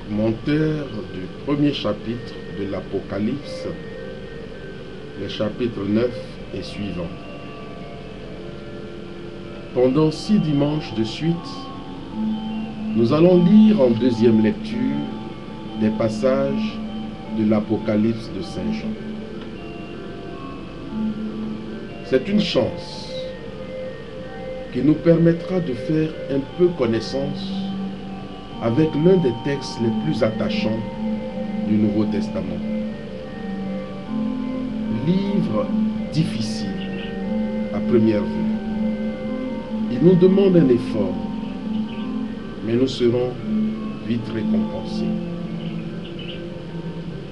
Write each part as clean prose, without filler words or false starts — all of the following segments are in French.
Commentaire du premier chapitre de l'Apocalypse, le chapitre 9 et suivant. Pendant 6 dimanches de suite, nous allons lire en deuxième lecture des passages de l'Apocalypse de Saint Jean. C'est une chance qui nous permettra de faire un peu connaissance avec l'un des textes les plus attachants du Nouveau Testament. Livre difficile à première vue. Il nous demande un effort, mais nous serons vite récompensés.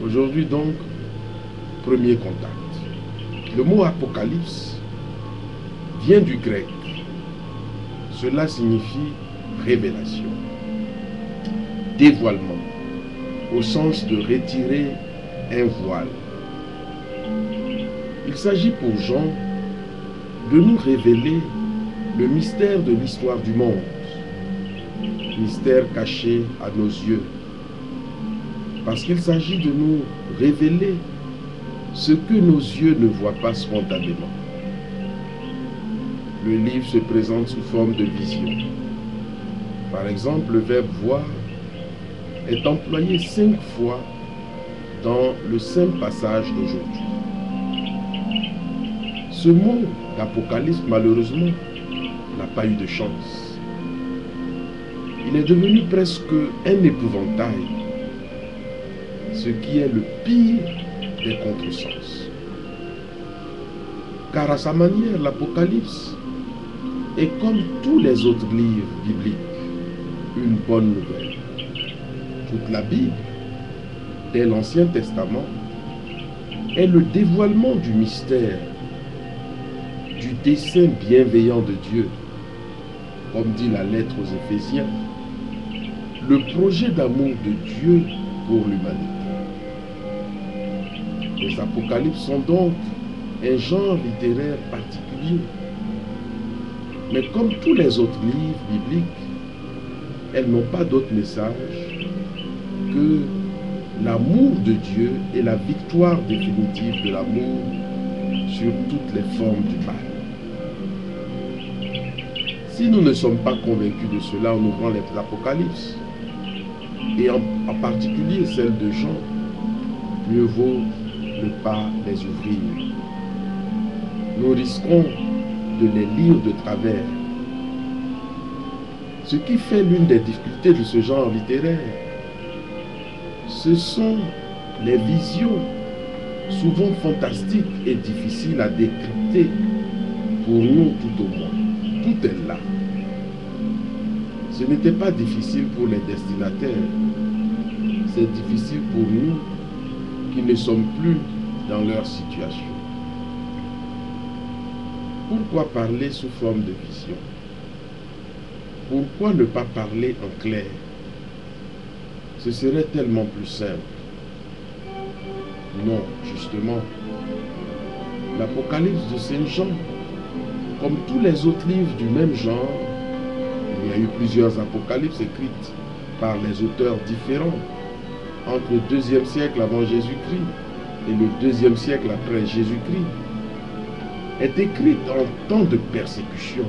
Aujourd'hui donc, premier contact. Le mot apocalypse vient du grec. Cela signifie révélation, dévoilement, au sens de retirer un voile. Il s'agit pour Jean de nous révéler le mystère de l'histoire du monde, mystère caché à nos yeux, parce qu'il s'agit de nous révéler ce que nos yeux ne voient pas spontanément. Le livre se présente sous forme de vision. Par exemple, le verbe « voir » est employé 5 fois dans le simple passage d'aujourd'hui. Ce mot d'Apocalypse, malheureusement, n'a pas eu de chance. Il est devenu presque un épouvantail, ce qui est le pire des contresens. Car à sa manière, l'Apocalypse est comme tous les autres livres bibliques, une bonne nouvelle. Toute la Bible, dès l'Ancien Testament, est le dévoilement du mystère, du dessein bienveillant de Dieu, comme dit la lettre aux Éphésiens, le projet d'amour de Dieu pour l'humanité. Les Apocalypses sont donc un genre littéraire particulier, mais comme tous les autres livres bibliques, elles n'ont pas d'autre message que l'amour de Dieu et la victoire définitive de l'amour sur toutes les formes du mal. Si nous ne sommes pas convaincus de cela en ouvrant les Apocalypses, et en particulier celle de Jean, mieux vaut ne pas les ouvrir. Nous risquons de les lire de travers. Ce qui fait l'une des difficultés de ce genre littéraire, ce sont les visions, souvent fantastiques et difficiles à décrypter, pour nous tout au moins. Tout est là. Ce n'était pas difficile pour les destinataires, c'est difficile pour nous qui ne sommes plus dans leur situation. Pourquoi parler sous forme de vision? Pourquoi ne pas parler en clair? Ce serait tellement plus simple. Non, justement, l'Apocalypse de Saint Jean, comme tous les autres livres du même genre, il y a eu plusieurs apocalypses écrites par les auteurs différents entre le 2e siècle avant Jésus-Christ et le 2e siècle après Jésus-Christ, est écrite en temps de persécution.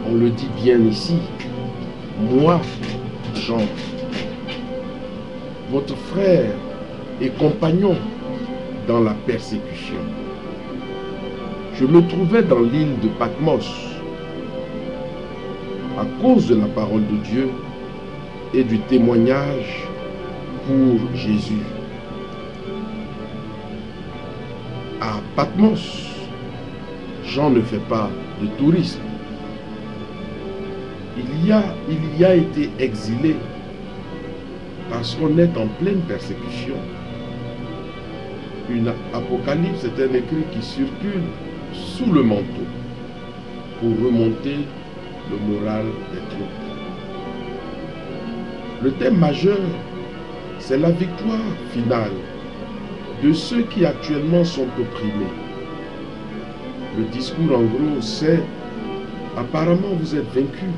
On le dit bien ici, moi, Jean, votre frère et compagnon dans la persécution. Je me trouvais dans l'île de Patmos à cause de la parole de Dieu et du témoignage pour Jésus. À Patmos, Jean ne fait pas de tourisme. Il y a été exilé parce qu'on est en pleine persécution. Une apocalypse est un écrit qui circule sous le manteau pour remonter le moral des troupes. Le thème majeur, c'est la victoire finale de ceux qui actuellement sont opprimés. Le discours en gros, c'est apparemment vous êtes vaincus,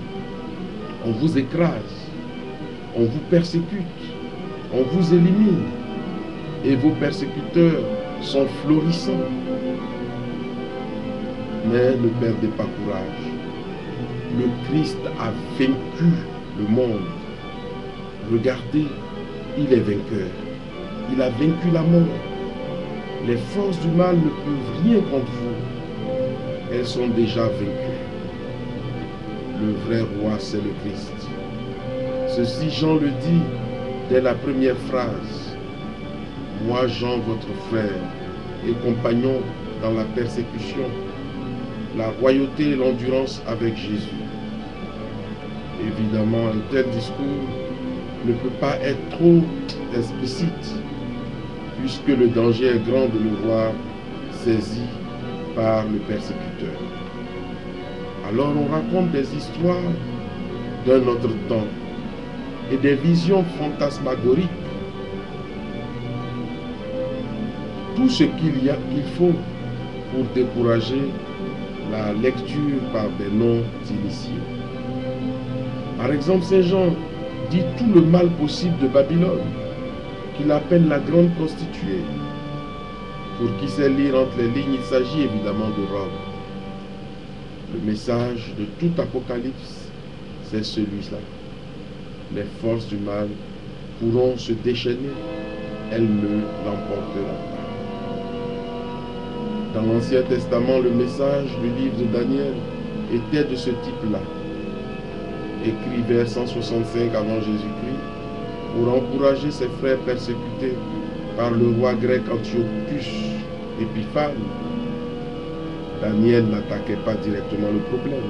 on vous écrase, on vous persécute, on vous élimine, et vos persécuteurs sont florissants. Mais ne perdez pas courage. Le Christ a vaincu le monde. Regardez, il est vainqueur. Il a vaincu la mort. Les forces du mal ne peuvent rien contre vous. Elles sont déjà vaincues. Le vrai roi, c'est le Christ. Ceci, Jean le dit dès la première phrase. Moi, Jean, votre frère et compagnon dans la persécution, la royauté et l'endurance avec Jésus. Évidemment, un tel discours ne peut pas être trop explicite, puisque le danger est grand de le voir saisi par le persécuteur. Alors on raconte des histoires d'un autre temps et des visions fantasmagoriques. Tout ce qu'il faut pour décourager la lecture par des non-initiés. Par exemple, Saint Jean dit tout le mal possible de Babylone, qu'il appelle la grande prostituée. Pour qui sait lire entre les lignes, il s'agit évidemment de Rome. Le message de tout Apocalypse, c'est celui-là. Les forces du mal pourront se déchaîner, elles ne l'emporteront pas. Dans l'Ancien Testament, le message du livre de Daniel était de ce type-là. Écrit vers 165 avant Jésus-Christ, pour encourager ses frères persécutés par le roi grec Antiochus Épiphane. Daniel n'attaquait pas directement le problème.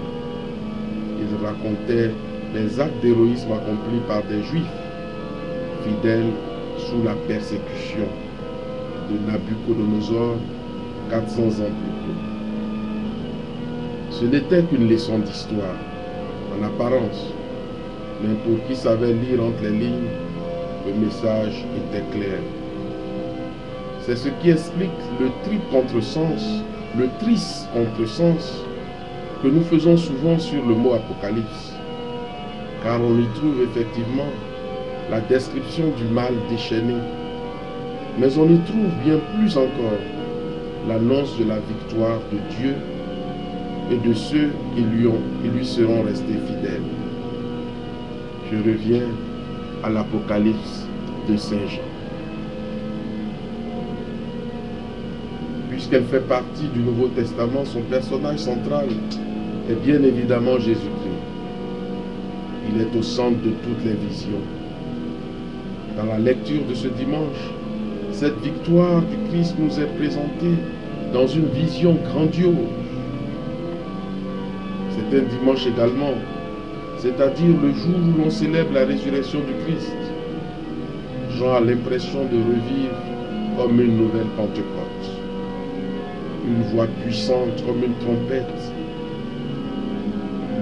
Il racontait les actes d'héroïsme accomplis par des Juifs fidèles sous la persécution de Nabuchodonosor 400 ans plus tôt. Ce n'était qu'une leçon d'histoire, en apparence, mais pour qui savait lire entre les lignes, le message était clair. C'est ce qui explique le triple contresens, le triste contresens que nous faisons souvent sur le mot Apocalypse, car on y trouve effectivement la description du mal déchaîné, mais on y trouve bien plus encore l'annonce de la victoire de Dieu et de ceux qui lui seront restés fidèles. Je reviens à l'Apocalypse de Saint Jean. Puisqu'elle fait partie du Nouveau Testament, son personnage central est bien évidemment Jésus-Christ. Il est au centre de toutes les visions. Dans la lecture de ce dimanche, cette victoire du Christ nous est présentée dans une vision grandiose. C'est un dimanche également, c'est-à-dire le jour où l'on célèbre la résurrection du Christ. Jean a l'impression de revivre comme une nouvelle Pentecôte. Une voix puissante comme une trompette.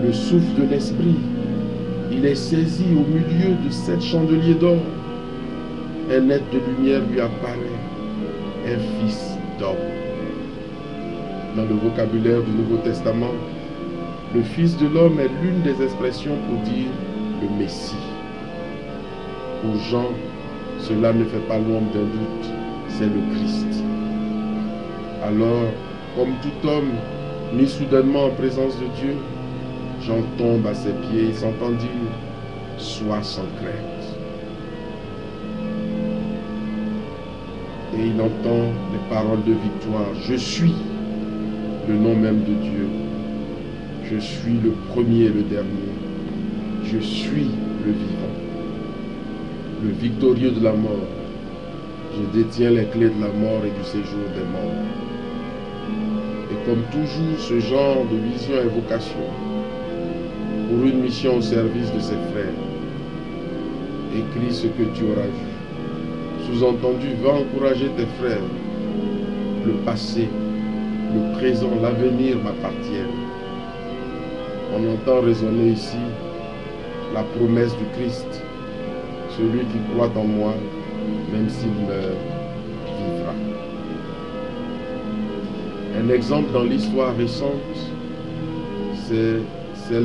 Le souffle de l'Esprit. Il est saisi au milieu de 7 chandeliers d'or. Un être de lumière lui apparaît. Un fils d'homme. Dans le vocabulaire du Nouveau Testament, le Fils de l'homme est l'une des expressions pour dire le Messie. Pour Jean, cela ne fait pas l'ombre d'un doute, c'est le Christ. Alors, comme tout homme mis soudainement en présence de Dieu, Jean tombe à ses pieds et s'entend dire « Sois sans crainte ». Et il entend les paroles de victoire « Je suis le nom même de Dieu. Je suis le premier et le dernier. Je suis le vivant, le victorieux de la mort. Je détiens les clés de la mort et du séjour des morts. » Et comme toujours, ce genre de vision et vocation pour une mission au service de ses frères. Écris ce que tu auras vu. Sous-entendu, va encourager tes frères. Le passé, le présent, l'avenir m'appartiennent. On entend résonner ici la promesse du Christ. Celui qui croit en moi, même s'il meurt, vivra. Un exemple dans l'histoire récente, c'est